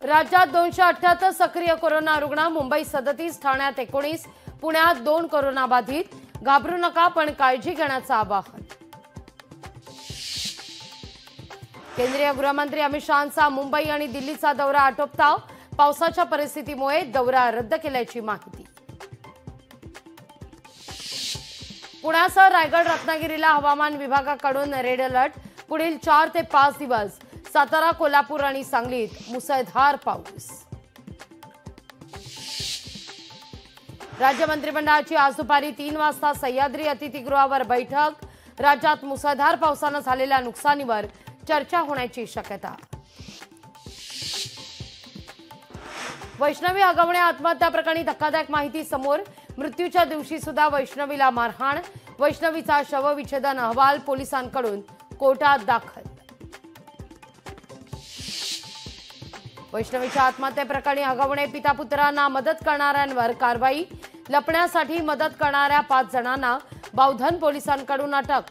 राज्यात 278 सक्रिय कोरोना रुग्ण, मुंबईत 37, ठाण्यात 19, पुण्यात 2 कोरोना बाधित। घाबरू नका पण काळजी घेण्याचं आवाहन। केंद्रीय गृहमंत्री अमित शहांचा मुंबई आणि दिल्लीचा दौरा आटोपता, पावसाच्या परिस्थितीमुळे दौरा रद्द केल्याची माहिती। पुण्यासह रायगड रत्नागिरीला हवामान विभागाकडून रेड अलर्ट, पुढील 4 ते 5 दिवस सातारा, कोल्हापूर आणि सांगलीत मुसळधार पाऊस। राज्य मंत्रिमंडळाची आज दुपारी 3 वाजता सह्याद्री अतिथीगृहावर बैठक, राज्यात मुसळधार पावसाने झालेल्या नुकसानीवर चर्चा होण्याची शक्यता। वैष्णवी हगवणे आत्महत्या प्रकरणी धक्कादायक माहिती समोर, मृत्यूच्या दिवशी सुद्धा वैष्णवीला मारहाण, वैष्णवीचा शवविच्छेदन अहवाल पोलिसांकडून कोर्टात दाखल। वैष्णवीच्या आत्महत्येप्रकरणी हगवणे पिता पुत्रांना मदत करणाऱ्यांवर कारवाई, लपण्यासाठी मदत करणाऱ्या 5 जणांना बावधन पोलिसांकडून अटक।